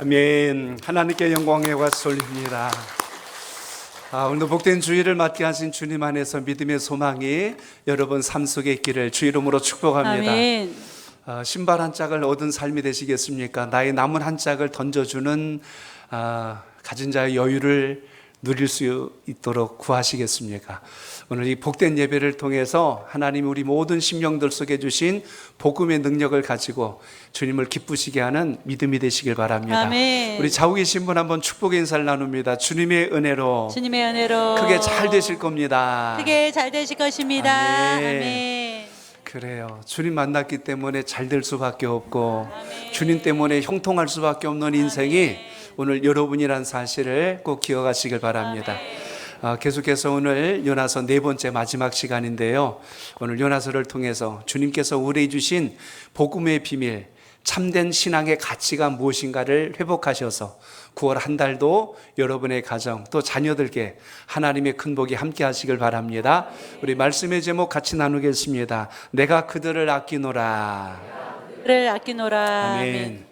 아멘. 하나님께 영광의 박수 올립니다. 오늘도 복된 주일을 맞게 하신 주님 안에서 믿음의 소망이 여러분 삶 속에 있기를 주 이름으로 축복합니다. 아멘. 신발 한 짝을 얻은 삶이 되시겠습니까? 나의 남은 한 짝을 던져주는 가진 자의 여유를 누릴 수 있도록 구하시겠습니까? 오늘 이 복된 예배를 통해서 하나님이 우리 모든 심령들 속에 주신 복음의 능력을 가지고 주님을 기쁘시게 하는 믿음이 되시길 바랍니다. 아멘. 우리 좌우 계신 분 한번 축복의 인사를 나눕니다. 주님의 은혜로 주님의 은혜로 크게 잘 되실 겁니다. 크게 잘 되실 것입니다. 아멘. 아멘. 그래요. 주님 만났기 때문에 잘 될 수밖에 없고 아멘. 주님 때문에 형통할 수밖에 없는 인생이 오늘 여러분이란 사실을 꼭 기억하시길 바랍니다. 계속해서 오늘 요나서 네 번째 마지막 시간인데요. 오늘 요나서를 통해서 주님께서 우리에게 주신 복음의 비밀, 참된 신앙의 가치가 무엇인가를 회복하셔서 9월 한 달도 여러분의 가정 또 자녀들께 하나님의 큰 복이 함께 하시길 바랍니다. 우리 말씀의 제목 같이 나누겠습니다. 내가 그들을 아끼노라. 그를 아끼노라. 아멘.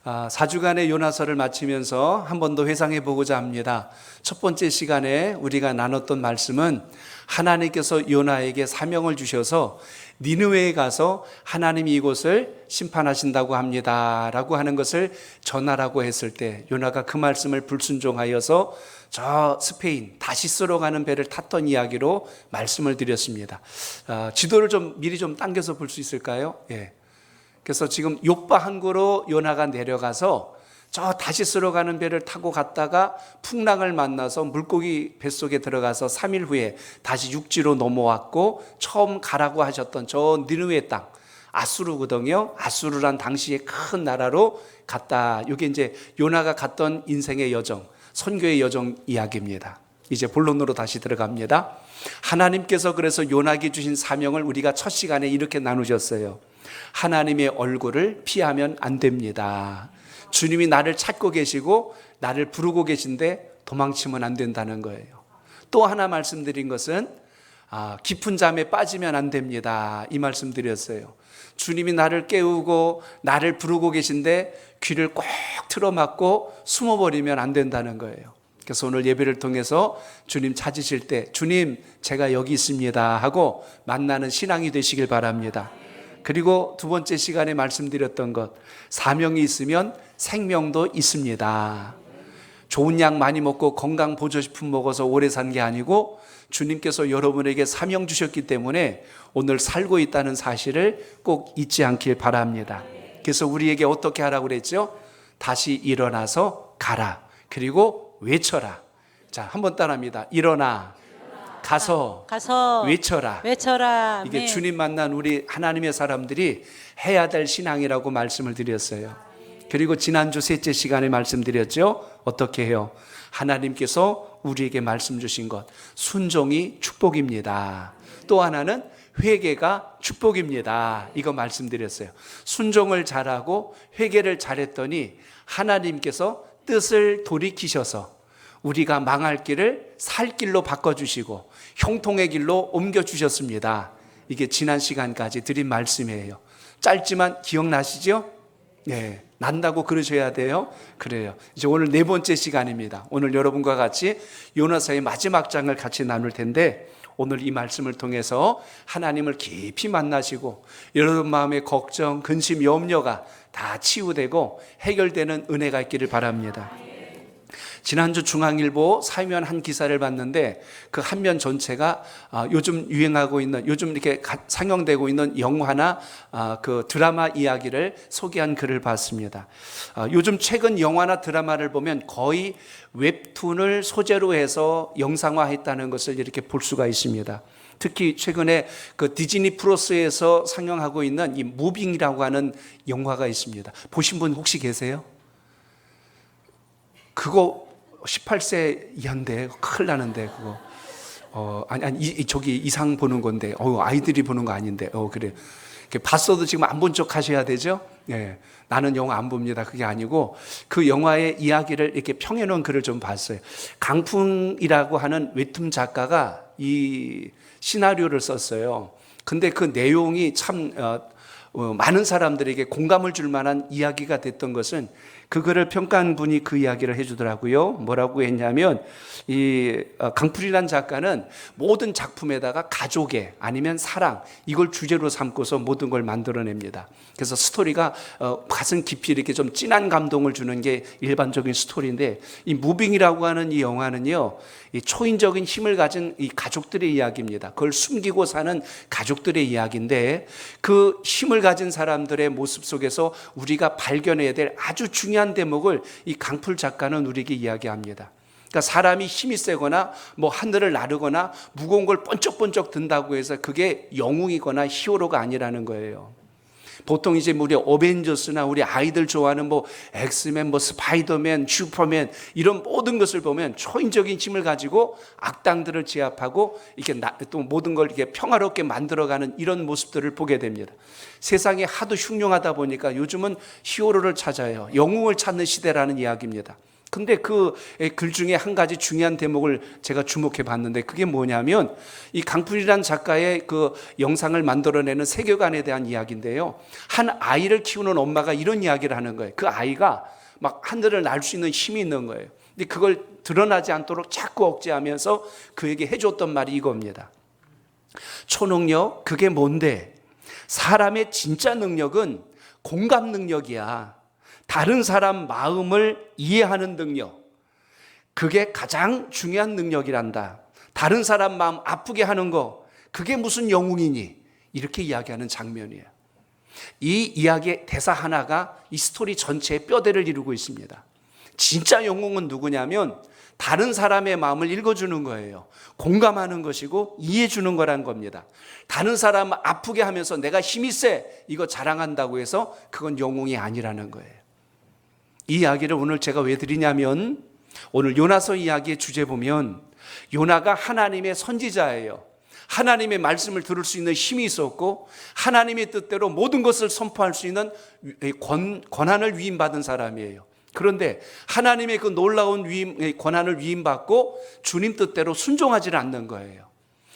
4주간의 요나서를 마치면서 한 번 더 회상해 보고자 합니다. 첫 번째 시간에 우리가 나눴던 말씀은 하나님께서 요나에게 사명을 주셔서 니느웨에 가서 하나님이 이곳을 심판하신다고 합니다 라고 하는 것을 전하라고 했을 때 요나가 그 말씀을 불순종하여서 저 스페인 다시스로 가는 배를 탔던 이야기로 말씀을 드렸습니다. 지도를 미리 당겨서 볼 수 있을까요? 예. 그래서 지금 욥바 항구로 요나가 내려가서 저 다시스로 가는 배를 타고 갔다가 풍랑을 만나서 물고기 뱃속에 들어가서 3일 후에 다시 육지로 넘어왔고 처음 가라고 하셨던 저 니느웨 땅 아수르거든요. 아수르란 당시의 큰 나라로 갔다. 이게 이제 요나가 갔던 인생의 여정, 선교의 여정 이야기입니다. 이제 본론으로 다시 들어갑니다. 하나님께서 그래서 요나에게 주신 사명을 우리가 첫 시간에 이렇게 나누셨어요. 하나님의 얼굴을 피하면 안 됩니다. 주님이 나를 찾고 계시고 나를 부르고 계신데 도망치면 안 된다는 거예요. 또 하나 말씀드린 것은 깊은 잠에 빠지면 안 됩니다. 이 말씀 드렸어요. 주님이 나를 깨우고 나를 부르고 계신데 귀를 꼭 틀어막고 숨어버리면 안 된다는 거예요. 그래서 오늘 예배를 통해서 주님 찾으실 때 주님 제가 여기 있습니다 하고 만나는 신앙이 되시길 바랍니다. 그리고 두 번째 시간에 말씀드렸던 것, 사명이 있으면 생명도 있습니다. 좋은 약 많이 먹고 건강 보조식품 먹어서 오래 산 게 아니고 주님께서 여러분에게 사명 주셨기 때문에 오늘 살고 있다는 사실을 꼭 잊지 않길 바랍니다. 그래서 우리에게 어떻게 하라고 그랬죠? 다시 일어나서 가라. 그리고 외쳐라. 자, 한번 따라합니다. 일어나. 가서 외쳐라. 이게 아멘. 주님 만난 우리 하나님의 사람들이 해야 될 신앙이라고 말씀을 드렸어요. 그리고 지난주 셋째 시간에 말씀드렸죠. 어떻게 해요? 하나님께서 우리에게 말씀 주신 것, 순종이 축복입니다. 또 하나는 회개가 축복입니다. 이거 말씀드렸어요. 순종을 잘하고 회개를 잘했더니 하나님께서 뜻을 돌이키셔서 우리가 망할 길을 살 길로 바꿔주시고 형통의 길로 옮겨주셨습니다. 이게 지난 시간까지 드린 말씀이에요. 짧지만 기억나시죠? 네, 난다고 그러셔야 돼요. 그래요. 이제 오늘 네 번째 시간입니다. 오늘 여러분과 같이 요나서의 마지막 장을 같이 나눌 텐데 오늘 이 말씀을 통해서 하나님을 깊이 만나시고 여러분 마음의 걱정, 근심, 염려가 다 치유되고 해결되는 은혜가 있기를 바랍니다. 지난주 중앙일보 사면 한 기사를 봤는데 그 한 면 전체가 요즘 유행하고 있는 요즘 이렇게 상영되고 있는 영화나 그 드라마 이야기를 소개한 글을 봤습니다. 요즘 최근 영화나 드라마를 보면 거의 웹툰을 소재로 해서 영상화했다는 것을 이렇게 볼 수가 있습니다. 특히 최근에 그 디즈니 플러스에서 상영하고 있는 이 무빙이라고 하는 영화가 있습니다. 보신 분 혹시 계세요? 그거 18세 이하인데 큰일 나는데 그거 저기 이상 보는 건데 아이들이 보는 거 아닌데 그래 봤어도 지금 안 본 척 하셔야 되죠. 예, 나는 영화 안 봅니다. 그게 아니고 그 영화의 이야기를 이렇게 평해놓은 글을 좀 봤어요. 강풍이라고 하는 웹툰 작가가 이 시나리오를 썼어요. 근데 그 내용이 참 많은 사람들에게 공감을 줄 만한 이야기가 됐던 것은 그거를 평가한 분이 그 이야기를 해주더라고요. 뭐라고 했냐면 이 강풀이란 작가는 모든 작품에다가 가족애 아니면 사랑 이걸 주제로 삼고서 모든 걸 만들어냅니다. 그래서 스토리가 가슴 깊이 이렇게 좀 진한 감동을 주는 게 일반적인 스토리인데, 이 무빙이라고 하는 이 영화는요, 이 초인적인 힘을 가진 이 가족들의 이야기입니다. 그걸 숨기고 사는 가족들의 이야기인데, 그 힘을 가진 사람들의 모습 속에서 우리가 발견해야 될 아주 중요한 대목을 이 강풀 작가는 우리에게 이야기합니다. 그러니까 사람이 힘이 세거나 뭐 하늘을 나르거나 무거운 걸 번쩍번쩍 든다고 해서 그게 영웅이거나 히어로가 아니라는 거예요. 보통 이제 우리 어벤져스나 우리 아이들 좋아하는 뭐 엑스맨, 뭐 스파이더맨, 슈퍼맨 이런 모든 것을 보면 초인적인 힘을 가지고 악당들을 제압하고 이렇게 또 모든 걸 이렇게 평화롭게 만들어가는 이런 모습들을 보게 됩니다. 세상이 하도 흉흉하다 보니까 요즘은 히어로를 찾아요. 영웅을 찾는 시대라는 이야기입니다. 근데 그 글 중에 한 가지 중요한 대목을 제가 주목해 봤는데, 그게 뭐냐면 이 강풀이란 작가의 그 영상을 만들어내는 세계관에 대한 이야기인데요, 한 아이를 키우는 엄마가 이런 이야기를 하는 거예요. 그 아이가 막 하늘을 날 수 있는 힘이 있는 거예요. 근데 그걸 드러나지 않도록 자꾸 억제하면서 그에게 해줬던 말이 이겁니다. 초능력, 그게 뭔데? 사람의 진짜 능력은 공감 능력이야. 다른 사람 마음을 이해하는 능력, 그게 가장 중요한 능력이란다. 다른 사람 마음 아프게 하는 거, 그게 무슨 영웅이니? 이렇게 이야기하는 장면이에요. 이 이야기의 대사 하나가 이 스토리 전체의 뼈대를 이루고 있습니다. 진짜 영웅은 누구냐면 다른 사람의 마음을 읽어주는 거예요. 공감하는 것이고 이해해주는 거란 겁니다. 다른 사람 아프게 하면서 내가 힘이 세 이거 자랑한다고 해서 그건 영웅이 아니라는 거예요. 이 이야기를 오늘 제가 왜 드리냐면, 오늘 요나서 이야기의 주제 보면 요나가 하나님의 선지자예요. 하나님의 말씀을 들을 수 있는 힘이 있었고 하나님의 뜻대로 모든 것을 선포할 수 있는 권한을 위임받은 사람이에요. 그런데 하나님의 그 놀라운 권한을 위임받고 주님 뜻대로 순종하지 않는 거예요.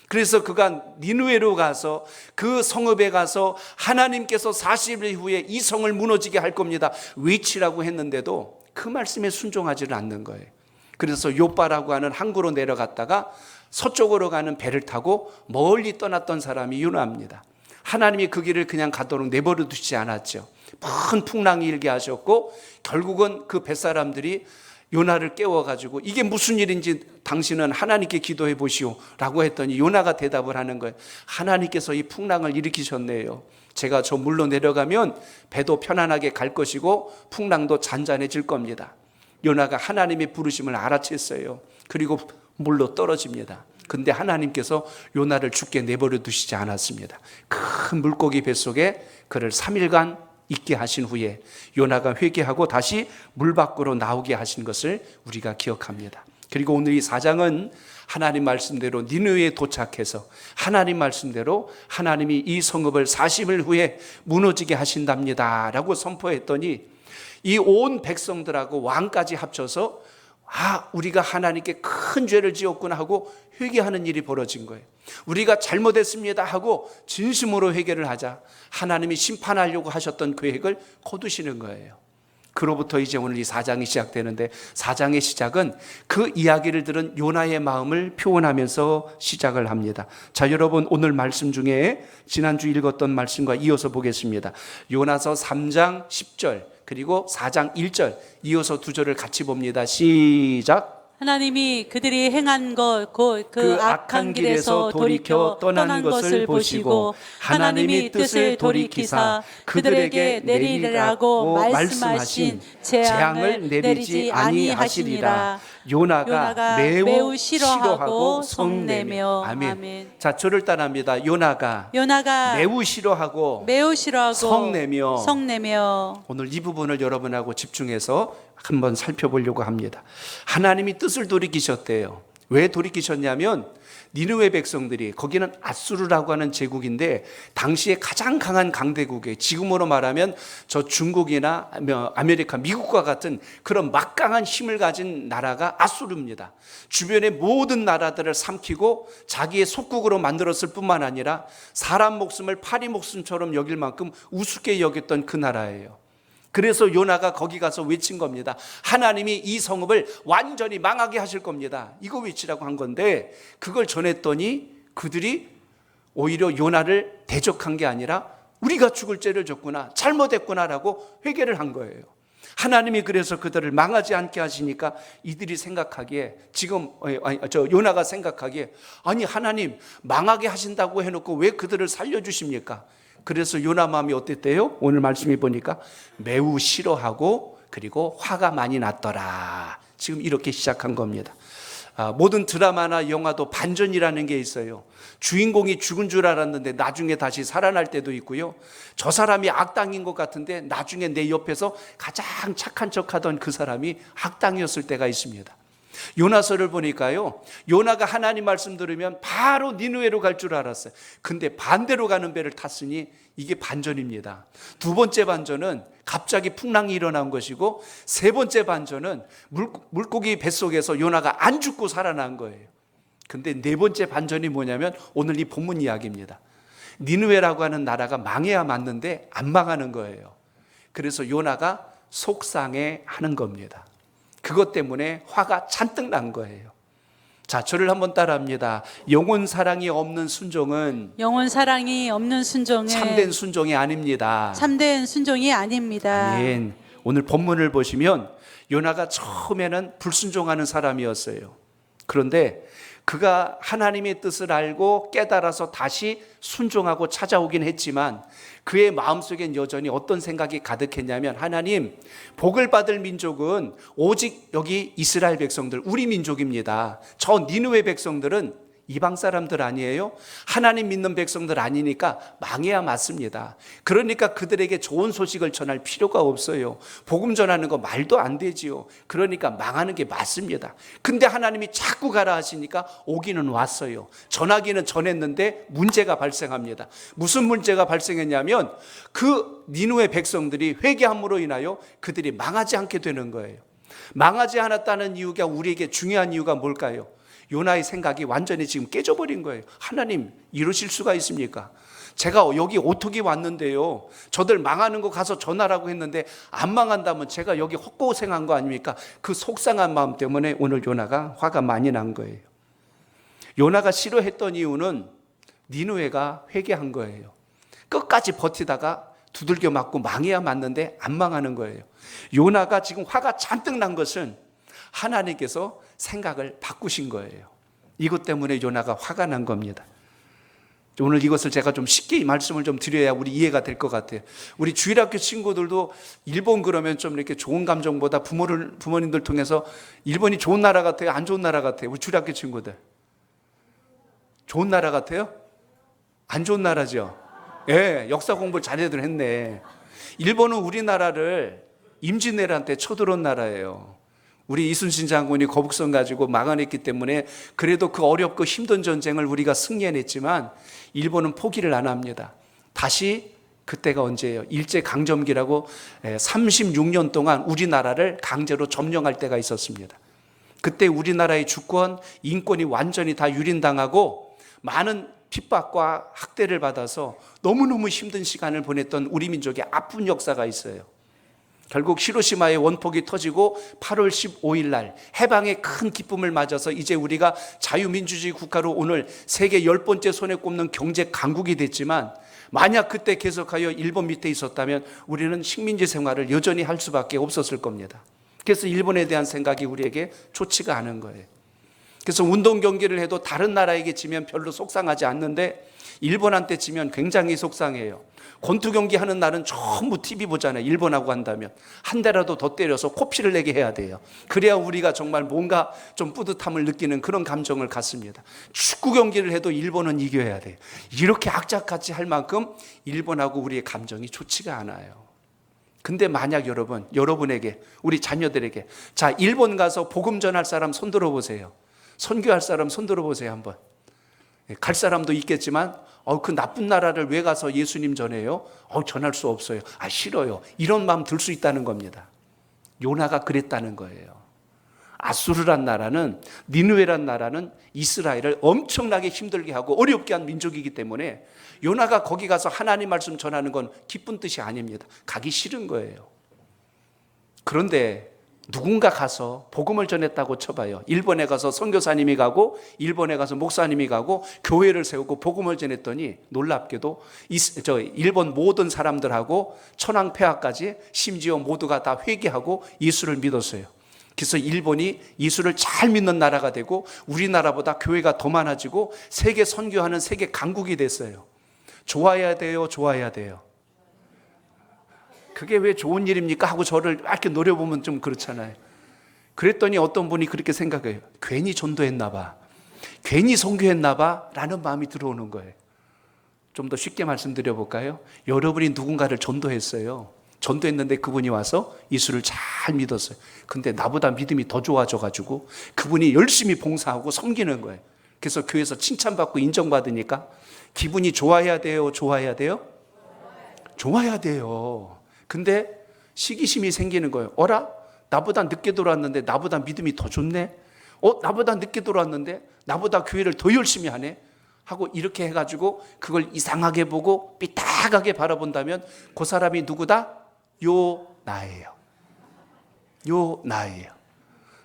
그래서 그가 니느웨로 가서 그 성읍에 가서 하나님께서 40일 후에 이 성을 무너지게 할 겁니다 외치라고 했는데도 그 말씀에 순종하지를 않는 거예요. 그래서 요바라고 하는 항구로 내려갔다가 서쪽으로 가는 배를 타고 멀리 떠났던 사람이 요나입니다. 하나님이 그 길을 그냥 가도록 내버려 두시지 않았죠. 큰 풍랑이 일게 하셨고 결국은 그 뱃사람들이 요나를 깨워가지고 이게 무슨 일인지 당신은 하나님께 기도해 보시오 라고 했더니 요나가 대답을 하는 거예요. 하나님께서 이 풍랑을 일으키셨네요. 제가 저 물로 내려가면 배도 편안하게 갈 것이고 풍랑도 잔잔해질 겁니다. 요나가 하나님의 부르심을 알아챘어요. 그리고 물로 떨어집니다. 근데 하나님께서 요나를 죽게 내버려 두시지 않았습니다. 큰 물고기 뱃속에 그를 3일간 있게 하신 후에 요나가 회개하고 다시 물 밖으로 나오게 하신 것을 우리가 기억합니다. 그리고 오늘 이 4장은 하나님 말씀대로 니느웨에 도착해서 하나님 말씀대로 하나님이 이 성읍을 40일 후에 무너지게 하신답니다 라고 선포했더니 이 온 백성들하고 왕까지 합쳐서 우리가 하나님께 큰 죄를 지었구나 하고 회개하는 일이 벌어진 거예요. 우리가 잘못했습니다 하고 진심으로 회개를 하자 하나님이 심판하려고 하셨던 계획을 거두시는 거예요. 그로부터 이제 오늘 이 4장이 시작되는데 4장의 시작은 그 이야기를 들은 요나의 마음을 표현하면서 시작을 합니다. 자, 여러분 오늘 말씀 중에 지난주 읽었던 말씀과 이어서 보겠습니다. 요나서 3장 10절 그리고 4장 1절 이어서 두 절을 같이 봅니다. 시작. 하나님이 그들이 행한 것 곧 그 악한 길에서 돌이켜 떠난 것을 보시고 하나님이 뜻을 돌이키사 그들에게 내리라고 말씀하신 재앙을 내리지 아니하시리라. 요나가 매우 싫어하고 성내며. 아멘. 아멘. 자, 저를 따라합니다. 요나가 매우 싫어하고 성내며. 오늘 이 부분을 여러분하고 집중해서 한번 살펴보려고 합니다. 하나님이 뜻을 돌이키셨대요. 왜 돌이키셨냐면 니느웨 백성들이, 거기는 아수르라고 하는 제국인데 당시에 가장 강한 강대국이에요. 지금으로 말하면 저 중국이나 아메리카, 미국과 같은 그런 막강한 힘을 가진 나라가 아수르입니다. 주변의 모든 나라들을 삼키고 자기의 속국으로 만들었을 뿐만 아니라 사람 목숨을 파리 목숨처럼 여길 만큼 우습게 여겼던 그 나라예요. 그래서 요나가 거기 가서 외친 겁니다. 하나님이 이 성읍을 완전히 망하게 하실 겁니다. 이거 외치라고 한 건데, 그걸 전했더니 그들이 오히려 요나를 대적한 게 아니라 우리가 죽을 죄를 졌구나, 잘못했구나라고 회개를 한 거예요. 하나님이 그래서 그들을 망하지 않게 하시니까 이들이 생각하기에, 요나가 생각하기에, 아니 하나님 망하게 하신다고 해놓고 왜 그들을 살려주십니까? 그래서 요나 마음이 어땠대요? 오늘 말씀해 보니까 매우 싫어하고 그리고 화가 많이 났더라. 지금 이렇게 시작한 겁니다. 모든 드라마나 영화도 반전이라는 게 있어요. 주인공이 죽은 줄 알았는데 나중에 다시 살아날 때도 있고요. 저 사람이 악당인 것 같은데 나중에 내 옆에서 가장 착한 척하던 그 사람이 악당이었을 때가 있습니다. 요나서를 보니까요, 요나가 하나님 말씀 들으면 바로 니느웨로 갈 줄 알았어요. 근데 반대로 가는 배를 탔으니 이게 반전입니다. 두 번째 반전은 갑자기 풍랑이 일어난 것이고, 세 번째 반전은 물고기 뱃속에서 요나가 안 죽고 살아난 거예요. 근데 네 번째 반전이 뭐냐면 오늘 이 본문 이야기입니다. 니느웨라고 하는 나라가 망해야 맞는데 안 망하는 거예요. 그래서 요나가 속상해 하는 겁니다. 그것 때문에 화가 잔뜩 난 거예요. 자, 저를 한번 따라합니다. 영혼 사랑이 없는 순종은 참된 순종이 아닙니다. 참된 순종이 아닙니다. 아멘. 오늘 본문을 보시면 요나가 처음에는 불순종하는 사람이었어요. 그런데 그가 하나님의 뜻을 알고 깨달아서 다시 순종하고 찾아오긴 했지만 그의 마음속엔 여전히 어떤 생각이 가득했냐면, 하나님, 복을 받을 민족은 오직 여기 이스라엘 백성들, 우리 민족입니다. 저 니느웨 백성들은 이방 사람들 아니에요? 하나님 믿는 백성들 아니니까 망해야 맞습니다. 그러니까 그들에게 좋은 소식을 전할 필요가 없어요. 복음 전하는 거 말도 안 되지요. 그러니까 망하는 게 맞습니다. 근데 하나님이 자꾸 가라 하시니까 오기는 왔어요. 전하기는 전했는데 문제가 발생합니다. 무슨 문제가 발생했냐면 그 니느웨 백성들이 회개함으로 인하여 그들이 망하지 않게 되는 거예요. 망하지 않았다는 이유가 우리에게 중요한 이유가 뭘까요? 요나의 생각이 완전히 지금 깨져버린 거예요. 하나님, 이러실 수가 있습니까? 제가 여기 오토기 왔는데요, 저들 망하는 거 가서 전하라고 했는데 안 망한다면 제가 여기 헛고생한 거 아닙니까? 그 속상한 마음 때문에 오늘 요나가 화가 많이 난 거예요. 요나가 싫어했던 이유는 니느웨가 회개한 거예요. 끝까지 버티다가 두들겨 맞고 망해야 맞는데 안 망하는 거예요. 요나가 지금 화가 잔뜩 난 것은 하나님께서 생각을 바꾸신 거예요. 이것 때문에 요나가 화가 난 겁니다. 오늘 이것을 제가 좀 쉽게 말씀을 좀 드려야 우리 이해가 될 것 같아요. 우리 주일학교 친구들도 일본 그러면 좀 이렇게 좋은 감정보다 부모님들 통해서 일본이 좋은 나라 같아요? 안 좋은 나라 같아요? 우리 주일학교 친구들. 좋은 나라 같아요? 안 좋은 나라죠? 예, 역사 공부를 자네들 했네. 일본은 우리나라를 임진왜란 때 쳐들어온 나라예요. 우리 이순신 장군이 거북선 가지고 막아냈기 때문에 그래도 그 어렵고 힘든 전쟁을 우리가 승리해냈지만 일본은 포기를 안 합니다. 다시 그때가 언제예요? 일제강점기라고 36년 동안 우리나라를 강제로 점령할 때가 있었습니다. 그때 우리나라의 주권, 인권이 완전히 다 유린당하고 많은 핍박과 학대를 받아서 너무너무 힘든 시간을 보냈던 우리 민족의 아픈 역사가 있어요. 결국 히로시마의 원폭이 터지고 8월 15일 날 해방의 큰 기쁨을 맞아서 이제 우리가 자유민주주의 국가로 오늘 세계 10번째 손에 꼽는 경제 강국이 됐지만, 만약 그때 계속하여 일본 밑에 있었다면 우리는 식민지 생활을 여전히 할 수밖에 없었을 겁니다. 그래서 일본에 대한 생각이 우리에게 좋지가 않은 거예요. 그래서 운동 경기를 해도 다른 나라에게 지면 별로 속상하지 않는데 일본한테 지면 굉장히 속상해요. 권투 경기 하는 날은 전부 TV 보잖아요. 일본하고 한다면 한 대라도 더 때려서 코피를 내게 해야 돼요. 그래야 우리가 정말 뭔가 좀 뿌듯함을 느끼는 그런 감정을 갖습니다. 축구 경기를 해도 일본은 이겨야 돼요. 이렇게 악착같이 할 만큼 일본하고 우리의 감정이 좋지가 않아요. 근데 만약 여러분에게, 우리 자녀들에게, 자, 일본 가서 복음 전할 사람 손 들어보세요. 선교할 사람 손 들어보세요. 한번. 갈 사람도 있겠지만 그 나쁜 나라를 왜 가서 예수님 전해요? 전할 수 없어요. 싫어요. 이런 마음 들 수 있다는 겁니다. 요나가 그랬다는 거예요. 아수르란 나라는, 니느웨란 나라는 이스라엘을 엄청나게 힘들게 하고 어렵게 한 민족이기 때문에 요나가 거기 가서 하나님 말씀 전하는 건 기쁜 뜻이 아닙니다. 가기 싫은 거예요. 그런데 누군가 가서 복음을 전했다고 쳐봐요. 일본에 가서 선교사님이 가고 일본에 가서 목사님이 가고 교회를 세우고 복음을 전했더니 놀랍게도 일본 모든 사람들하고 천황폐하까지 심지어 모두가 다 회개하고 예수를 믿었어요. 그래서 일본이 예수를 잘 믿는 나라가 되고 우리나라보다 교회가 더 많아지고 세계 선교하는 세계 강국이 됐어요. 좋아야 돼요, 좋아야 돼요. 그게 왜 좋은 일입니까? 하고 저를 이렇게 노려보면 좀 그렇잖아요. 그랬더니 어떤 분이 그렇게 생각해요. 괜히 전도했나 봐, 괜히 선교했나 봐 라는 마음이 들어오는 거예요. 좀 더 쉽게 말씀드려 볼까요? 여러분이 누군가를 전도했어요. 전도했는데 그분이 와서 예수를 잘 믿었어요. 근데 나보다 믿음이 더 좋아져가지고 그분이 열심히 봉사하고 섬기는 거예요. 그래서 교회에서 칭찬받고 인정받으니까 기분이 좋아야 돼요, 좋아야 돼요? 좋아야 돼요. 근데 시기심이 생기는 거예요. 어라? 나보다 늦게 돌아왔는데 나보다 믿음이 더 좋네? 나보다 늦게 돌아왔는데 나보다 교회를 더 열심히 하네? 하고 이렇게 해가지고 그걸 이상하게 보고 삐딱하게 바라본다면 그 사람이 누구다? 요나예요. 요나예요.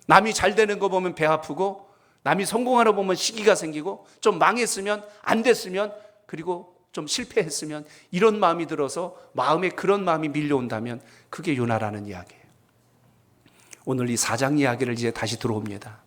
남이 잘 되는 거 보면 배 아프고 남이 성공하는 거 보면 시기가 생기고 좀 망했으면 안 됐으면 그리고 좀 실패했으면 이런 마음이 들어서 마음에 그런 마음이 밀려온다면 그게 요나라는 이야기예요. 오늘 이 4장 이야기를 이제 다시 들어옵니다.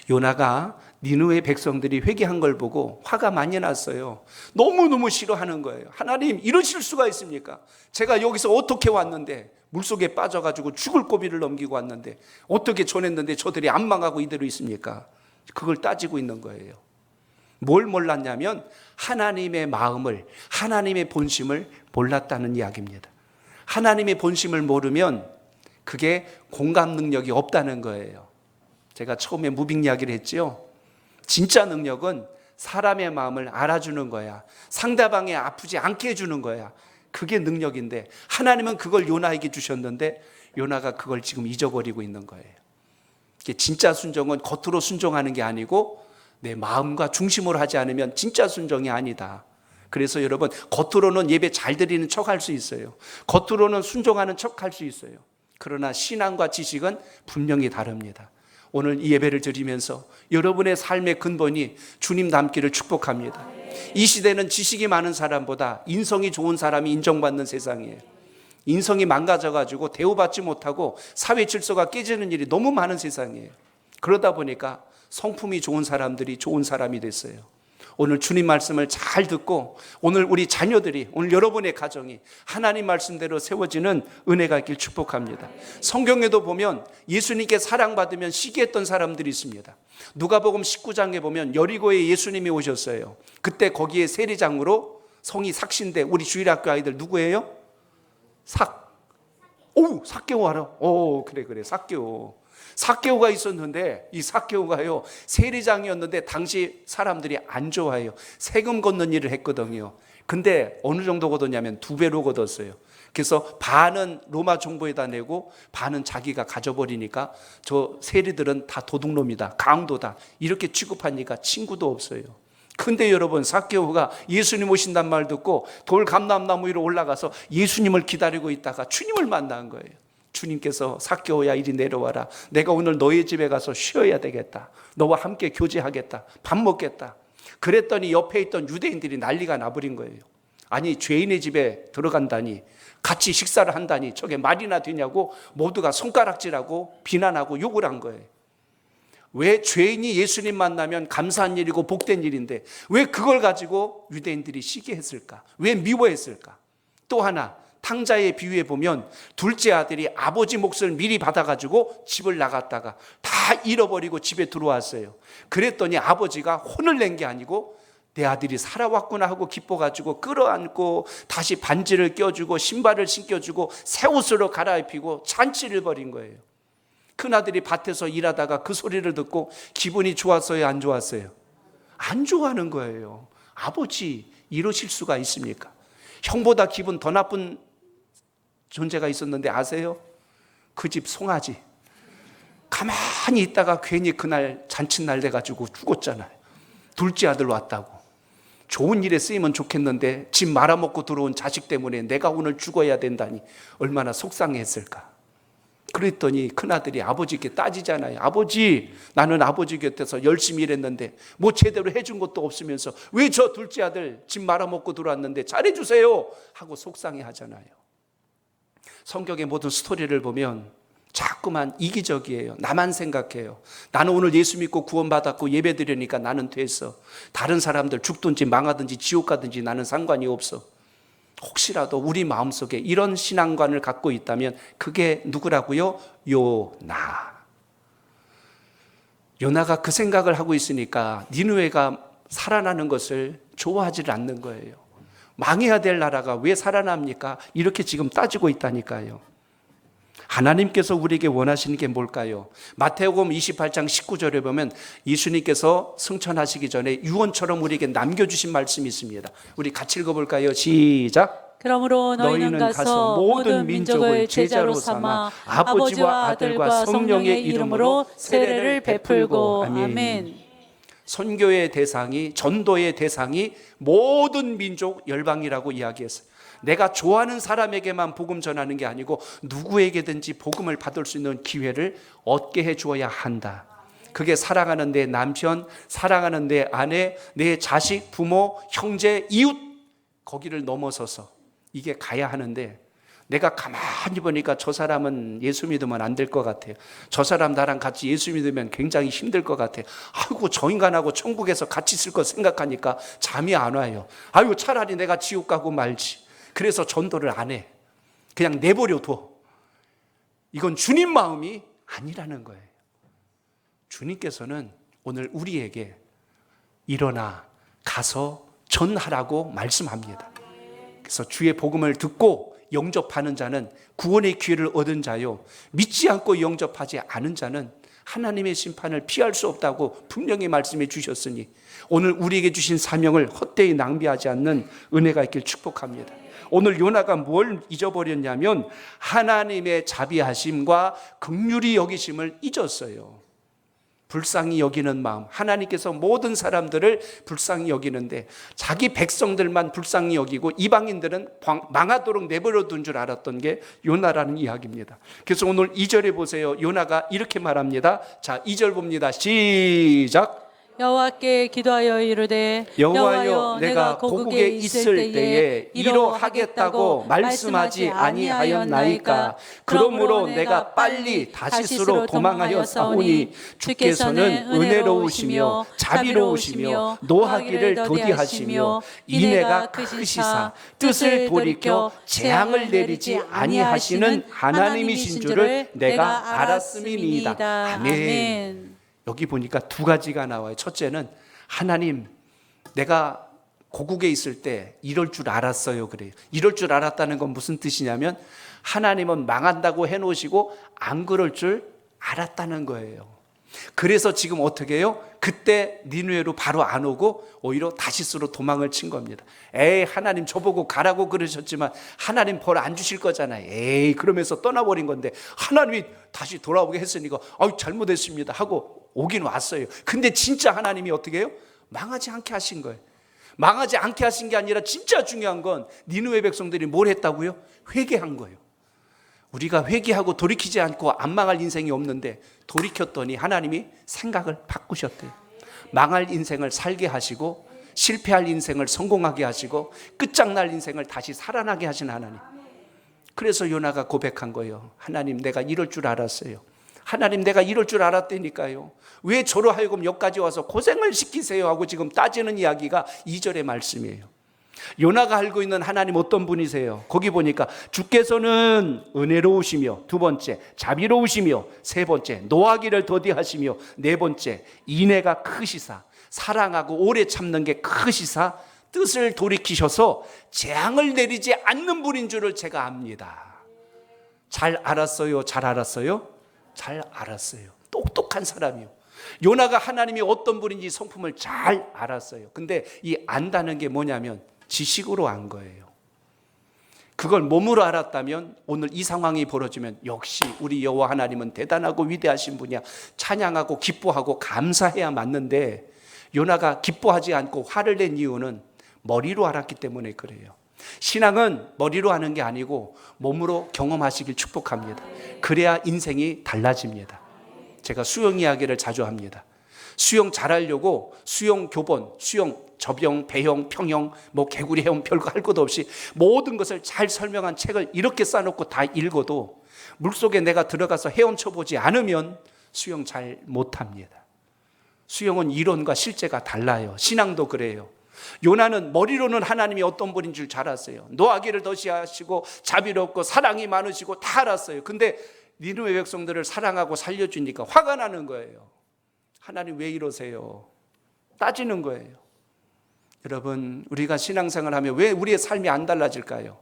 요나가 니느웨 백성들이 회개한 걸 보고 화가 많이 났어요. 너무너무 싫어하는 거예요. 하나님, 이러실 수가 있습니까? 제가 여기서 어떻게 왔는데 물속에 빠져가지고 죽을 고비를 넘기고 왔는데 어떻게 전했는데 저들이 안 망하고 이대로 있습니까? 그걸 따지고 있는 거예요. 뭘 몰랐냐면 하나님의 마음을, 하나님의 본심을 몰랐다는 이야기입니다. 하나님의 본심을 모르면 그게 공감 능력이 없다는 거예요. 제가 처음에 무빙 이야기를 했죠. 진짜 능력은 사람의 마음을 알아주는 거야. 상대방이 아프지 않게 해주는 거야. 그게 능력인데 하나님은 그걸 요나에게 주셨는데 요나가 그걸 지금 잊어버리고 있는 거예요. 진짜 순종은 겉으로 순종하는 게 아니고 내 마음과 중심으로 하지 않으면 진짜 순종이 아니다. 그래서 여러분, 겉으로는 예배 잘 드리는 척 할 수 있어요. 겉으로는 순종하는 척 할 수 있어요. 그러나 신앙과 지식은 분명히 다릅니다. 오늘 이 예배를 드리면서 여러분의 삶의 근본이 주님 닮기를 축복합니다. 이 시대는 지식이 많은 사람보다 인성이 좋은 사람이 인정받는 세상이에요. 인성이 망가져가지고 대우받지 못하고 사회 질서가 깨지는 일이 너무 많은 세상이에요. 그러다 보니까 성품이 좋은 사람들이 좋은 사람이 됐어요. 오늘 주님 말씀을 잘 듣고 오늘 우리 자녀들이, 오늘 여러분의 가정이 하나님 말씀대로 세워지는 은혜가 있길 축복합니다. 성경에도 보면 예수님께 사랑받으면 시기했던 사람들이 있습니다. 누가복음 19장에 보면 여리고에 예수님이 오셨어요. 그때 거기에 세리장으로 성이 삭신데 우리 주일학교 아이들 누구예요? 삭개오 알아? 그래 삭개오가 있었는데 이 삭개오가요 세리장이었는데 당시 사람들이 안 좋아해요. 세금 걷는 일을 했거든요. 근데 어느 정도 걷었냐면 2배로 걷었어요. 그래서 반은 로마 정부에다 내고 반은 자기가 가져버리니까 저 세리들은 다 도둑놈이다, 강도다 이렇게 취급하니까 친구도 없어요. 근데 여러분, 삭개오가 예수님 오신단 말 듣고 돌 감람나무 위로 올라가서 예수님을 기다리고 있다가 주님을 만난 거예요. 주님께서 삭개오야 이리 내려와라. 내가 오늘 너의 집에 가서 쉬어야 되겠다. 너와 함께 교제하겠다. 밥 먹겠다. 그랬더니 옆에 있던 유대인들이 난리가 나버린 거예요. 아니, 죄인의 집에 들어간다니, 같이 식사를 한다니 저게 말이나 되냐고 모두가 손가락질하고 비난하고 욕을 한 거예요. 왜 죄인이 예수님 만나면 감사한 일이고 복된 일인데 왜 그걸 가지고 유대인들이 시기했을까? 왜 미워했을까? 또 하나, 탕자의 비유에 보면 둘째 아들이 아버지 몫을 미리 받아가지고 집을 나갔다가 다 잃어버리고 집에 들어왔어요. 그랬더니 아버지가 혼을 낸 게 아니고 내 아들이 살아왔구나 하고 기뻐가지고 끌어안고 다시 반지를 껴주고 신발을 신겨주고 새 옷으로 갈아입히고 잔치를 벌인 거예요. 큰아들이 밭에서 일하다가 그 소리를 듣고 기분이 좋았어요, 안 좋았어요? 안 좋아하는 거예요. 아버지, 이러실 수가 있습니까? 형보다 기분 더 나쁜 존재가 있었는데 아세요? 그 집 송아지. 가만히 있다가 괜히 그날 잔칫날 돼가지고 죽었잖아요. 둘째 아들 왔다고. 좋은 일에 쓰이면 좋겠는데 집 말아먹고 들어온 자식 때문에 내가 오늘 죽어야 된다니 얼마나 속상했을까. 그랬더니 큰아들이 아버지께 따지잖아요. 아버지, 나는 아버지 곁에서 열심히 일했는데 뭐 제대로 해준 것도 없으면서 왜 저 둘째 아들 집 말아먹고 들어왔는데 잘해주세요 하고 속상해 하잖아요. 성경의 모든 스토리를 보면 자꾸만 이기적이에요. 나만 생각해요. 나는 오늘 예수 믿고 구원받았고 예배 드리니까 나는 됐어. 다른 사람들 죽든지 망하든지 지옥 가든지 나는 상관이 없어. 혹시라도 우리 마음속에 이런 신앙관을 갖고 있다면 그게 누구라고요? 요나. 요나가 그 생각을 하고 있으니까 니느웨가 살아나는 것을 좋아하지 않는 거예요. 망해야 될 나라가 왜 살아납니까? 이렇게 지금 따지고 있다니까요. 하나님께서 우리에게 원하시는 게 뭘까요? 마태복음 28장 19절에 보면 예수님께서 승천하시기 전에 유언처럼 우리에게 남겨주신 말씀이 있습니다. 우리 같이 읽어볼까요? 시작. 그러므로 너희는 가서 모든 민족을 제자로 삼아 아버지와 아들과 성령의 이름으로 세례를 베풀고. 아멘. 선교의 대상이, 전도의 대상이 모든 민족 열방이라고 이야기했어요. 내가 좋아하는 사람에게만 복음 전하는 게 아니고 누구에게든지 복음을 받을 수 있는 기회를 얻게 해주어야 한다. 그게 사랑하는 내 남편, 사랑하는 내 아내, 내 자식, 부모, 형제, 이웃, 거기를 넘어서서 이게 가야 하는데, 내가 가만히 보니까 저 사람은 예수 믿으면 안 될 것 같아요. 저 사람 나랑 같이 예수 믿으면 굉장히 힘들 것 같아요. 아이고, 저 인간하고 천국에서 같이 있을 거 생각하니까 잠이 안 와요. 아이고, 차라리 내가 지옥 가고 말지. 그래서 전도를 안 해. 그냥 내버려둬. 이건 주님 마음이 아니라는 거예요. 주님께서는 오늘 우리에게 일어나 가서 전하라고 말씀합니다. 그래서 주의 복음을 듣고 영접하는 자는 구원의 기회를 얻은 자요, 믿지 않고 영접하지 않은 자는 하나님의 심판을 피할 수 없다고 분명히 말씀해 주셨으니 오늘 우리에게 주신 사명을 헛되이 낭비하지 않는 은혜가 있길 축복합니다. 오늘 요나가 뭘 잊어버렸냐면 하나님의 자비하심과 긍휼히 여기심을 잊었어요. 불쌍히 여기는 마음, 하나님께서 모든 사람들을 불쌍히 여기는데 자기 백성들만 불쌍히 여기고 이방인들은 망하도록 내버려 둔 줄 알았던 게 요나라는 이야기입니다. 그래서 오늘 2절에 보세요. 요나가 이렇게 말합니다. 자, 2절 봅니다. 시작. 여호와께 기도하여 이르되 여호와여, 내가 고국에 있을 때에 이러하겠다고 말씀하지 아니하였나이까. 그러므로 내가 빨리 다시스로 도망하여 싸우니 주께서는 은혜로우시며 자비로우시며 노하기를 더디하시며 인애가 크시사 뜻을 돌이켜 재앙을 내리지 아니하시는 하나님이신 줄을 내가 알았음이니이다. 아멘. 여기 보니까 두 가지가 나와요. 첫째는 하나님, 내가 고국에 있을 때 이럴 줄 알았어요. 그래요. 이럴 줄 알았다는 건 무슨 뜻이냐면 하나님은 망한다고 해놓으시고 안 그럴 줄 알았다는 거예요. 그래서 지금 어떻게 해요? 그때 니느웨로 바로 안 오고 오히려 다시스로 도망을 친 겁니다. 에이, 하나님 저보고 가라고 그러셨지만 하나님 벌 안 주실 거잖아요. 에이, 그러면서 떠나버린 건데 하나님이 다시 돌아오게 했으니까 아유, 잘못했습니다 하고 오긴 왔어요. 근데 진짜 하나님이 어떻게 해요? 망하지 않게 하신 거예요. 망하지 않게 하신 게 아니라 진짜 중요한 건 니느웨 백성들이 뭘 했다고요? 회개한 거예요. 우리가 회개하고 돌이키지 않고 안 망할 인생이 없는데 돌이켰더니 하나님이 생각을 바꾸셨대요. 망할 인생을 살게 하시고 실패할 인생을 성공하게 하시고 끝장날 인생을 다시 살아나게 하신 하나님. 그래서 요나가 고백한 거예요. 하나님, 내가 이럴 줄 알았어요. 하나님, 내가 이럴 줄 알았다니까요. 왜 저로 하여금 여기까지 와서 고생을 시키세요 하고 지금 따지는 이야기가 2절의 말씀이에요. 요나가 알고 있는 하나님 어떤 분이세요? 거기 보니까 주께서는 은혜로우시며, 두 번째 자비로우시며, 세 번째 노하기를 더디하시며, 네 번째 인애가 크시사, 사랑하고 오래 참는 게 크시사 뜻을 돌이키셔서 재앙을 내리지 않는 분인 줄을 제가 압니다. 잘 알았어요? 잘 알았어요? 잘 알았어요. 똑똑한 사람이요. 요나가 하나님이 어떤 분인지 성품을 잘 알았어요. 근데 이 안다는 게 뭐냐면 지식으로 안 거예요. 그걸 몸으로 알았다면 오늘 이 상황이 벌어지면 역시 우리 여호와 하나님은 대단하고 위대하신 분이야, 찬양하고 기뻐하고 감사해야 맞는데 요나가 기뻐하지 않고 화를 낸 이유는 머리로 알았기 때문에 그래요. 신앙은 머리로 하는 게 아니고 몸으로 경험하시길 축복합니다. 그래야 인생이 달라집니다. 제가 수영 이야기를 자주 합니다. 수영 잘하려고 수영 교본, 수영 접영, 배영, 평영, 개구리 헤엄 별거 할 것도 없이 모든 것을 잘 설명한 책을 이렇게 쌓아놓고 다 읽어도 물속에 내가 들어가서 헤엄쳐 보지 않으면 수영 잘 못합니다. 수영은 이론과 실제가 달라요. 신앙도 그래요. 요나는 머리로는 하나님이 어떤 분인 줄 잘 알았어요. 노하기를 더시하시고 자비롭고 사랑이 많으시고 다 알았어요. 근데 니느웨 백성들을 사랑하고 살려주니까 화가 나는 거예요. 하나님 왜 이러세요? 따지는 거예요. 여러분, 우리가 신앙생활 하면 왜 우리의 삶이 안 달라질까요?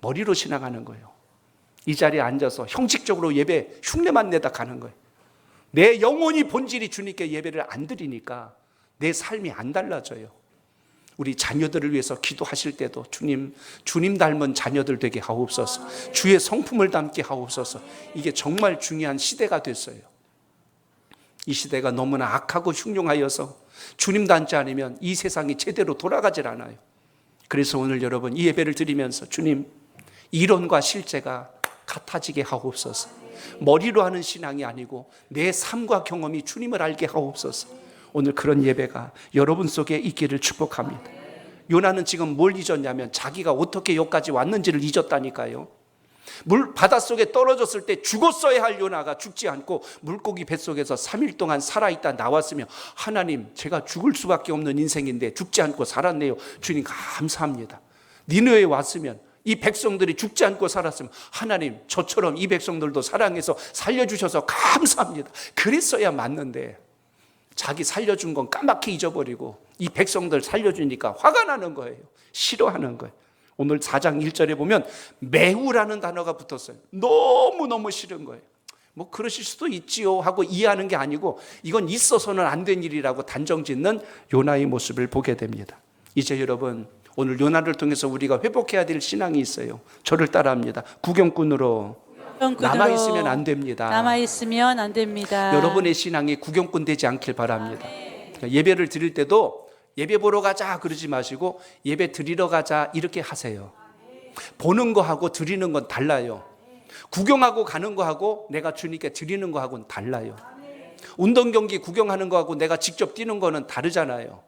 머리로 신앙하는 거예요. 이 자리에 앉아서 형식적으로 예배 흉내만 내다 가는 거예요. 내 영혼이 본질이 주님께 예배를 안 드리니까 내 삶이 안 달라져요. 우리 자녀들을 위해서 기도하실 때도 주님 닮은 자녀들 되게 하옵소서. 주의 성품을 담게 하옵소서. 이게 정말 중요한 시대가 됐어요. 이 시대가 너무나 악하고 흉흉하여서 주님 닮지 않으면 이 세상이 제대로 돌아가질 않아요. 그래서 오늘 여러분 이 예배를 드리면서 주님, 이론과 실제가 같아지게 하옵소서. 머리로 하는 신앙이 아니고 내 삶과 경험이 주님을 알게 하옵소서. 오늘 그런 예배가 여러분 속에 있기를 축복합니다. 요나는 지금 뭘 잊었냐면 자기가 어떻게 여기까지 왔는지를 잊었다니까요. 바닷속에 떨어졌을 때 죽었어야 할 요나가 죽지 않고 물고기 뱃속에서 3일 동안 살아있다 나왔으며, 하나님, 제가 죽을 수밖에 없는 인생인데 죽지 않고 살았네요. 주님 감사합니다. 니느웨에 왔으면 이 백성들이 죽지 않고 살았으면 하나님, 저처럼 이 백성들도 사랑해서 살려주셔서 감사합니다. 그랬어야 맞는데 자기 살려준 건 까맣게 잊어버리고 이 백성들 살려주니까 화가 나는 거예요. 싫어하는 거예요. 오늘 4장 1절에 보면 매우라는 단어가 붙었어요. 너무너무 싫은 거예요. 그러실 수도 있지요 하고 이해하는 게 아니고 이건 있어서는 안 된 일이라고 단정짓는 요나의 모습을 보게 됩니다. 이제 여러분, 오늘 요나를 통해서 우리가 회복해야 될 신앙이 있어요. 저를 따라합니다. 구경꾼으로 남아있으면 안 됩니다. 남아있으면 안 됩니다. 여러분의 신앙이 구경꾼 되지 않길 바랍니다. 그러니까 예배를 드릴 때도 예배 보러 가자 그러지 마시고 예배 드리러 가자 이렇게 하세요. 보는 거하고 드리는 건 달라요. 구경하고 가는 거하고 내가 주님께 드리는 거하고는 달라요. 운동 경기 구경하는 거하고 내가 직접 뛰는 거는 다르잖아요.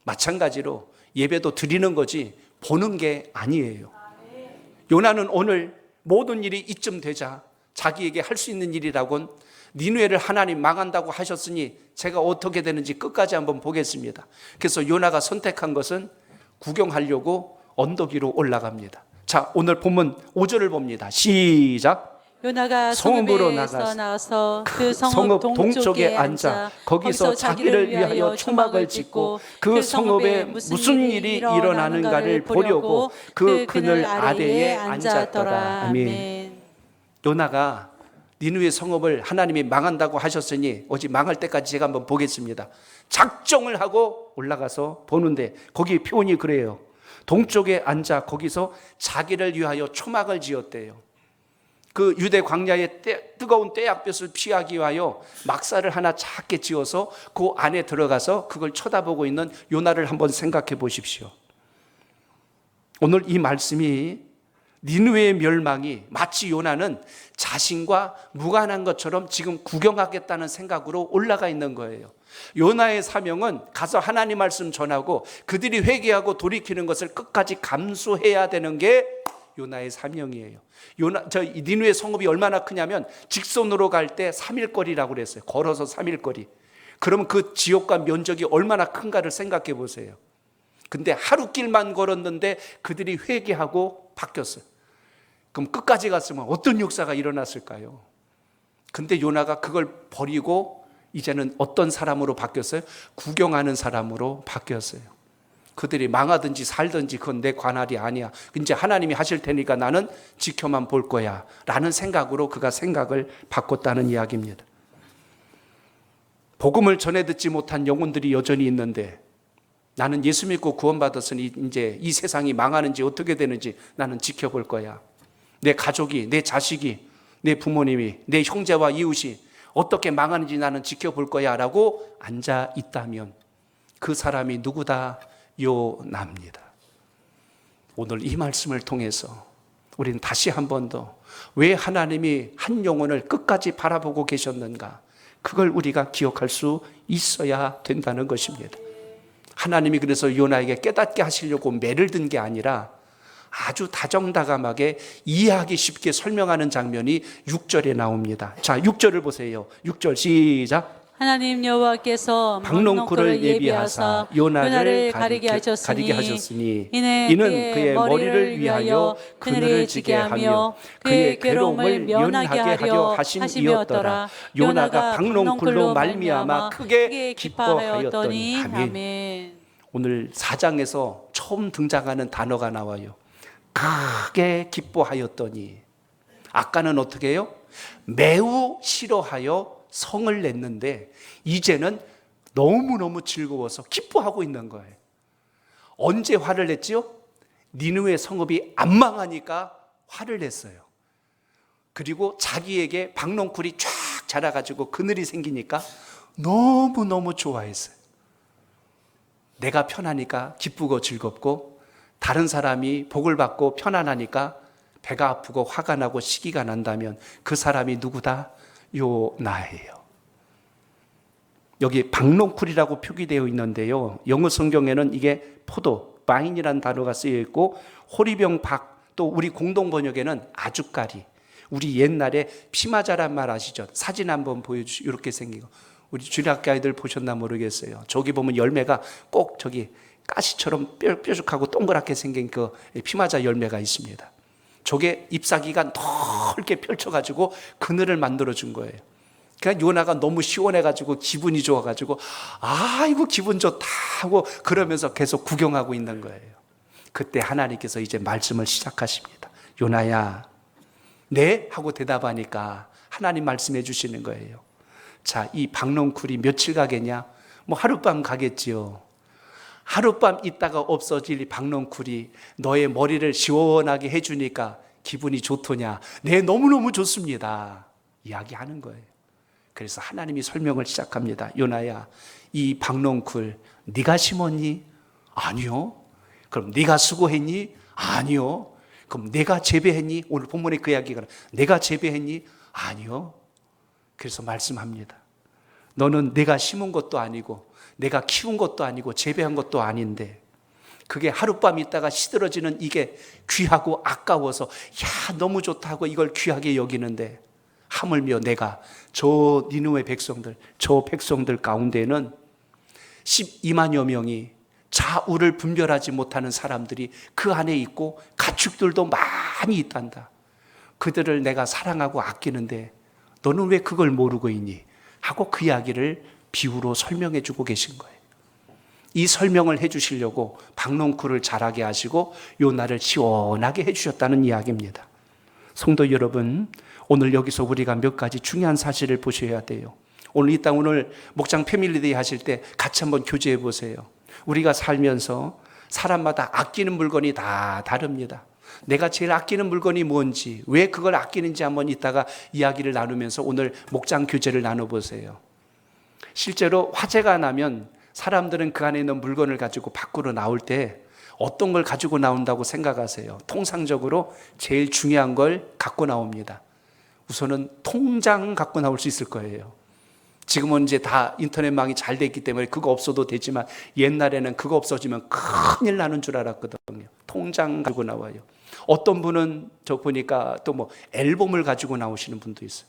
마찬가지로 예배도 드리는 거지 보는 게 아니에요. 요나는 오늘 모든 일이 이쯤 되자 자기에게 할 수 있는 일이라곤 니느웨를 하나님 망한다고 하셨으니 제가 어떻게 되는지 끝까지 한번 보겠습니다. 그래서 요나가 선택한 것은 구경하려고 언덕 위로 올라갑니다. 자, 오늘 본문 5절을 봅니다. 시작. 요나가 성읍으로 나가서 그 성읍 동쪽에 앉아 거기서 자기를 위하여 초막을 짓고 그 성읍에 무슨 일이 일어나는가를 보려고 그 그늘 아래에 앉았더라. 아멘. 요나가 니느웨 성읍을 하나님이 망한다고 하셨으니 오직 망할 때까지 제가 한번 보겠습니다. 작정을 하고 올라가서 보는데 거기 표현이 그래요. 동쪽에 앉아 거기서 자기를 위하여 초막을 지었대요. 그 유대 광야의 뜨거운 떼약볕을 피하기 위하여 막사를 하나 작게 지어서 그 안에 들어가서 그걸 쳐다보고 있는 요나를 한번 생각해 보십시오. 오늘 이 말씀이 니느웨의 멸망이 마치 요나는 자신과 무관한 것처럼 지금 구경하겠다는 생각으로 올라가 있는 거예요. 요나의 사명은 가서 하나님 말씀 전하고 그들이 회개하고 돌이키는 것을 끝까지 감수해야 되는 게 요나의 사명이에요. 니느웨 성읍이 얼마나 크냐면 직선으로 갈 때 3일 거리라고 그랬어요. 걸어서 3일 거리. 그러면 그 지역과 면적이 얼마나 큰가를 생각해 보세요. 근데 하루 길만 걸었는데 그들이 회개하고 바뀌었어요. 그럼 끝까지 갔으면 어떤 역사가 일어났을까요? 근데 요나가 그걸 버리고 이제는 어떤 사람으로 바뀌었어요? 구경하는 사람으로 바뀌었어요. 그들이 망하든지 살든지 그건 내 관할이 아니야. 이제 하나님이 하실 테니까 나는 지켜만 볼 거야 라는 생각으로 그가 생각을 바꿨다는 이야기입니다. 복음을 전해 듣지 못한 영혼들이 여전히 있는데 나는 예수 믿고 구원받았으니 이제 이 세상이 망하는지 어떻게 되는지 나는 지켜볼 거야. 내 가족이, 내 자식이, 내 부모님이, 내 형제와 이웃이 어떻게 망하는지 나는 지켜볼 거야 라고 앉아 있다면 그 사람이 누구다? 요나입니다. 오늘 이 말씀을 통해서 우리는 다시 한 번 더 왜 하나님이 한 영혼을 끝까지 바라보고 계셨는가, 그걸 우리가 기억할 수 있어야 된다는 것입니다. 하나님이 그래서 요나에게 깨닫게 하시려고 매를 든 게 아니라 아주 다정다감하게 이해하기 쉽게 설명하는 장면이 6절에 나옵니다. 자, 6절을 보세요. 6절 시작. 하나님 여호와께서 박농쿨을 예비하사 요나를 가리게 하셨으니 이는 그의 머리를 위하여 그늘을 지게 하며 그의 괴로움을 면하게 하려 하심이었더라. 요나가 박농쿨로 말미암아 크게 기뻐하였더니. 아멘. 오늘 4장에서 처음 등장하는 단어가 나와요. 크게 기뻐하였더니. 아까는 어떻게 해요? 매우 싫어하여 성을 냈는데 이제는 너무너무 즐거워서 기뻐하고 있는 거예요. 언제 화를 냈지요? 니느웨 성읍이 안 망하니까 화를 냈어요. 그리고 자기에게 박농쿨이 쫙 자라가지고 그늘이 생기니까 너무너무 좋아했어요. 내가 편하니까 기쁘고 즐겁고, 다른 사람이 복을 받고 편안하니까 배가 아프고 화가 나고 시기가 난다면 그 사람이 누구다? 요나예요. 여기 박농쿨이라고 표기되어 있는데요, 영어 성경에는 이게 포도, 바인이라는 단어가 쓰여 있고, 호리병 박, 또 우리 공동 번역에는 아주까리, 우리 옛날에 피마자란 말 아시죠? 사진 한번 보여주시죠. 이렇게 생기고, 우리 주일학교 아이들 보셨나 모르겠어요. 저기 보면 열매가 꼭 저기 가시처럼 뾰족하고 동그랗게 생긴 그 피마자 열매가 있습니다. 저게 잎사귀가 넓게 펼쳐가지고 그늘을 만들어준 거예요. 그러니까 요나가 너무 시원해가지고 기분이 좋아가지고 아이고 기분 좋다 하고 그러면서 계속 구경하고 있는 거예요. 그때 하나님께서 이제 말씀을 시작하십니다. 요나야, 네? 하고 대답하니까 하나님 말씀해 주시는 거예요. 자, 이 박농쿨이 며칠 가겠냐? 뭐 하룻밤 가겠지요. 하룻밤 있다가 없어질 이 박농쿨이 너의 머리를 시원하게 해주니까 기분이 좋더냐? 네, 너무너무 좋습니다. 이야기하는 거예요. 그래서 하나님이 설명을 시작합니다. 요나야, 이 박농쿨 네가 심었니? 아니요. 그럼 네가 수고했니? 아니요. 그럼 내가 재배했니? 오늘 본문에 그 이야기가 내가 재배했니? 아니요. 그래서 말씀합니다. 너는 내가 심은 것도 아니고 내가 키운 것도 아니고 재배한 것도 아닌데 그게 하룻밤 있다가 시들어지는 이게 귀하고 아까워서 야 너무 좋다고 이걸 귀하게 여기는데, 하물며 내가 저 니느웨 백성들, 저 백성들 가운데는 12만여 명이 좌우를 분별하지 못하는 사람들이 그 안에 있고 가축들도 많이 있단다. 그들을 내가 사랑하고 아끼는데 너는 왜 그걸 모르고 있니? 하고 그 이야기를 비유로 설명해 주고 계신 거예요. 이 설명을 해 주시려고 박농쿨을 자라게 하시고 요나를 시원하게 해 주셨다는 이야기입니다. 성도 여러분, 오늘 여기서 우리가 몇 가지 중요한 사실을 보셔야 돼요. 오늘 이 땅 오늘 목장 패밀리데이 하실 때 같이 한번 교제해 보세요. 우리가 살면서 사람마다 아끼는 물건이 다 다릅니다. 내가 제일 아끼는 물건이 뭔지, 왜 그걸 아끼는지 한번 이따가 이야기를 나누면서 오늘 목장 교제를 나눠보세요. 실제로 화재가 나면 사람들은 그 안에 있는 물건을 가지고 밖으로 나올 때 어떤 걸 가지고 나온다고 생각하세요? 통상적으로 제일 중요한 걸 갖고 나옵니다. 우선은 통장 갖고 나올 수 있을 거예요. 지금은 이제 다 인터넷망이 잘 돼 있기 때문에 그거 없어도 되지만 옛날에는 그거 없어지면 큰일 나는 줄 알았거든요. 통장 가지고 나와요. 어떤 분은 저 보니까 또 뭐 앨범을 가지고 나오시는 분도 있어요.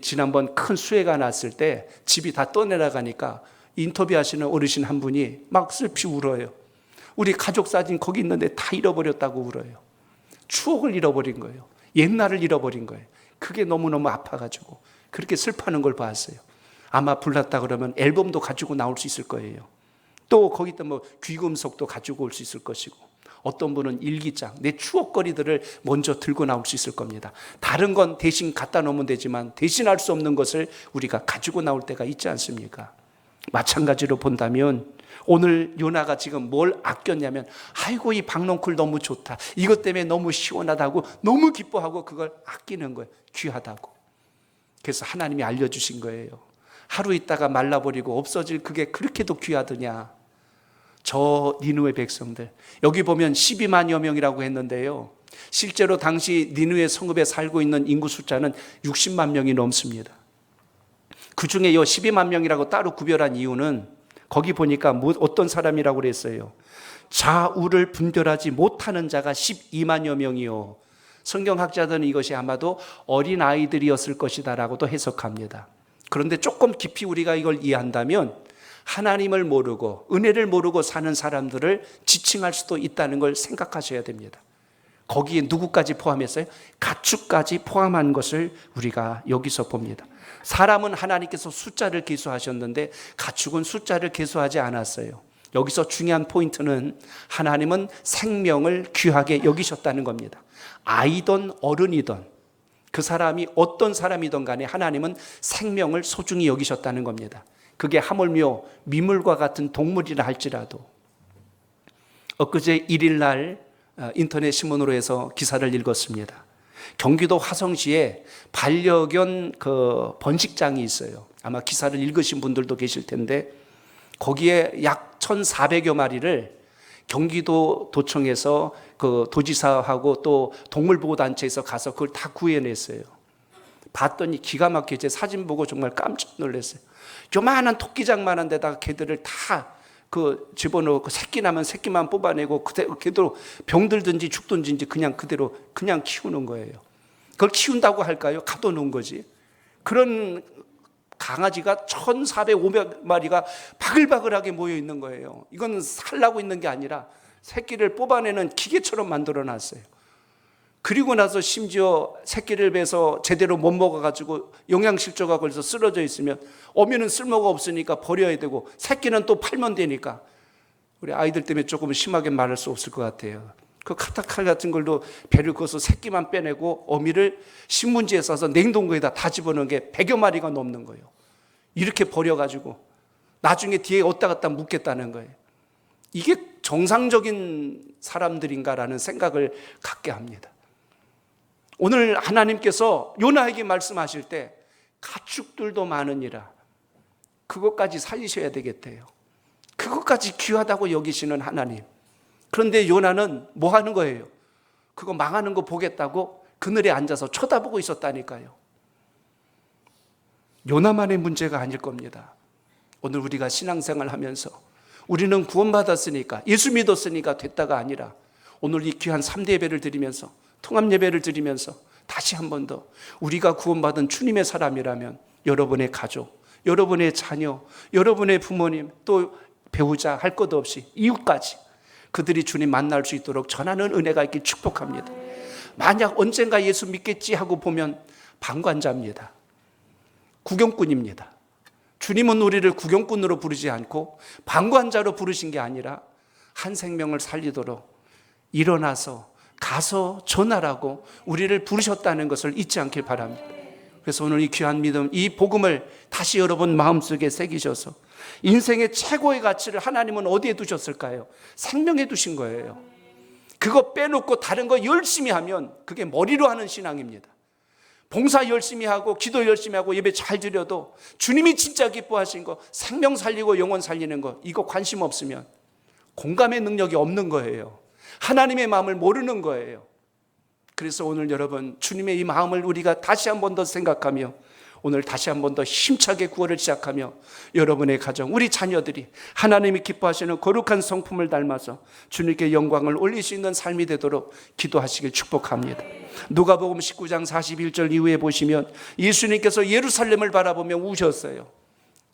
지난번 큰 수해가 났을 때 집이 다 떠내려가니까 인터뷰하시는 어르신 한 분이 막 슬피 울어요. 우리 가족 사진 거기 있는데 다 잃어버렸다고 울어요. 추억을 잃어버린 거예요. 옛날을 잃어버린 거예요. 그게 너무너무 아파가지고 그렇게 슬퍼하는 걸 봤어요. 아마 불났다 그러면 앨범도 가지고 나올 수 있을 거예요. 또 거기다 뭐 귀금속도 가지고 올 수 있을 것이고, 어떤 분은 일기장, 내 추억거리들을 먼저 들고 나올 수 있을 겁니다. 다른 건 대신 갖다 놓으면 되지만 대신할 수 없는 것을 우리가 가지고 나올 때가 있지 않습니까? 마찬가지로 본다면 오늘 요나가 지금 뭘 아꼈냐면, 아이고 이 박농쿨 너무 좋다, 이것 때문에 너무 시원하다고 너무 기뻐하고 그걸 아끼는 거예요. 귀하다고. 그래서 하나님이 알려주신 거예요. 하루 있다가 말라버리고 없어질 그게 그렇게도 귀하더냐. 저 니느웨 백성들, 여기 보면 12만여 명이라고 했는데요, 실제로 당시 니느웨 성읍에 살고 있는 인구 숫자는 60만 명이 넘습니다. 그 중에 이 12만 명이라고 따로 구별한 이유는 거기 보니까 어떤 사람이라고 그랬어요. 좌우를 분별하지 못하는 자가 12만여 명이요. 성경학자들은 이것이 아마도 어린아이들이었을 것이다 라고도 해석합니다. 그런데 조금 깊이 우리가 이걸 이해한다면 하나님을 모르고 은혜를 모르고 사는 사람들을 지칭할 수도 있다는 걸 생각하셔야 됩니다. 거기에 누구까지 포함했어요? 가축까지 포함한 것을 우리가 여기서 봅니다. 사람은 하나님께서 숫자를 계수하셨는데 가축은 숫자를 계수하지 않았어요. 여기서 중요한 포인트는 하나님은 생명을 귀하게 여기셨다는 겁니다. 아이든 어른이든 그 사람이 어떤 사람이든 간에 하나님은 생명을 소중히 여기셨다는 겁니다. 그게 하물며 미물과 같은 동물이라 할지라도. 엊그제 1일날 인터넷 신문으로 해서 기사를 읽었습니다. 경기도 화성시에 반려견 번식장이 있어요. 아마 기사를 읽으신 분들도 계실 텐데 거기에 약 1,400여 마리를 경기도 도청에서 도지사하고 또 동물보호단체에서 가서 그걸 다 구해냈어요. 봤더니 기가 막히게 제 사진 보고 정말 깜짝 놀랐어요. 요만한 토끼장만한 데다가 개들을 다 집어넣고 새끼 나면 새끼만 뽑아내고 그대로 병들든지 죽든지 그대로 키우는 거예요. 그걸 키운다고 할까요? 가둬놓은 거지. 그런 강아지가 1,400, 500마리가 바글바글하게 모여 있는 거예요. 이건 살라고 있는 게 아니라 새끼를 뽑아내는 기계처럼 만들어 놨어요. 그리고 나서 심지어 새끼를 베서 제대로 못 먹어가지고 영양실조가 걸려서 쓰러져 있으면 어미는 쓸모가 없으니까 버려야 되고 새끼는 또 팔면 되니까, 우리 아이들 때문에 조금 심하게 말할 수 없을 것 같아요. 그 카타칼 같은 걸로 배를 그어서 새끼만 빼내고 어미를 신문지에 싸서 냉동고에다 다 집어넣은 게 100여 마리가 넘는 거예요. 이렇게 버려가지고 나중에 뒤에 어디다 갖다 묻겠다는 거예요. 이게 정상적인 사람들인가라는 생각을 갖게 합니다. 오늘 하나님께서 요나에게 말씀하실 때 가축들도 많으니라, 그것까지 살리셔야 되겠대요. 그것까지 귀하다고 여기시는 하나님. 그런데 요나는 뭐 하는 거예요? 그거 망하는 거 보겠다고 그늘에 앉아서 쳐다보고 있었다니까요. 요나만의 문제가 아닐 겁니다. 오늘 우리가 신앙생활 하면서 우리는 구원받았으니까, 예수 믿었으니까 됐다가 아니라 오늘 이 귀한 3대 예배를 드리면서, 통합 예배를 드리면서 다시 한 번 더 우리가 구원받은 주님의 사람이라면 여러분의 가족, 여러분의 자녀, 여러분의 부모님, 또 배우자 할 것 없이 이웃까지 그들이 주님 만날 수 있도록 전하는 은혜가 있길 축복합니다. 만약 언젠가 예수 믿겠지 하고 보면 방관자입니다. 구경꾼입니다. 주님은 우리를 구경꾼으로 부르지 않고 방관자로 부르신 게 아니라 한 생명을 살리도록 일어나서 가서 전하라고 우리를 부르셨다는 것을 잊지 않길 바랍니다. 그래서 오늘 이 귀한 믿음, 이 복음을 다시 여러분 마음속에 새기셔서 인생의 최고의 가치를 하나님은 어디에 두셨을까요? 생명에 두신 거예요. 그거 빼놓고 다른 거 열심히 하면 그게 머리로 하는 신앙입니다. 봉사 열심히 하고 기도 열심히 하고 예배 잘 드려도 주님이 진짜 기뻐하신 거, 생명 살리고 영혼 살리는 거, 이거 관심 없으면 공감의 능력이 없는 거예요. 하나님의 마음을 모르는 거예요. 그래서 오늘 여러분, 주님의 이 마음을 우리가 다시 한 번 더 생각하며 오늘 다시 한 번 더 힘차게 구원을 시작하며 여러분의 가정, 우리 자녀들이 하나님이 기뻐하시는 거룩한 성품을 닮아서 주님께 영광을 올릴 수 있는 삶이 되도록 기도하시길 축복합니다. 누가복음 19장 41절 이후에 보시면 예수님께서 예루살렘을 바라보며 우셨어요.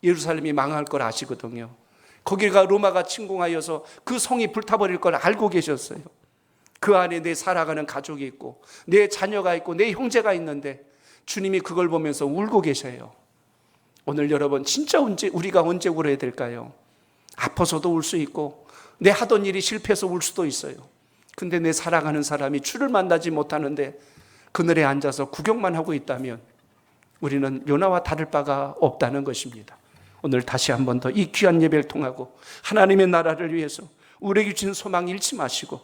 예루살렘이 망할 걸 아시거든요. 거기가 로마가 침공하여서 그 성이 불타버릴 걸 알고 계셨어요. 그 안에 내 살아가는 가족이 있고 내 자녀가 있고 내 형제가 있는데 주님이 그걸 보면서 울고 계셔요. 오늘 여러분, 진짜 우리가 언제 울어야 될까요? 아파서도 울 수 있고 내 하던 일이 실패해서 울 수도 있어요. 근데 내 사랑하는 사람이 주를 만나지 못하는데 그늘에 앉아서 구경만 하고 있다면 우리는 요나와 다를 바가 없다는 것입니다. 오늘 다시 한 번 더 이 귀한 예배를 통하고 하나님의 나라를 위해서 우리에게 주신 소망 잃지 마시고,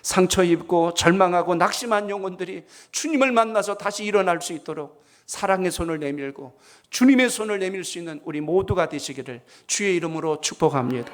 상처 입고 절망하고 낙심한 영혼들이 주님을 만나서 다시 일어날 수 있도록 사랑의 손을 내밀고 주님의 손을 내밀 수 있는 우리 모두가 되시기를 주의 이름으로 축복합니다.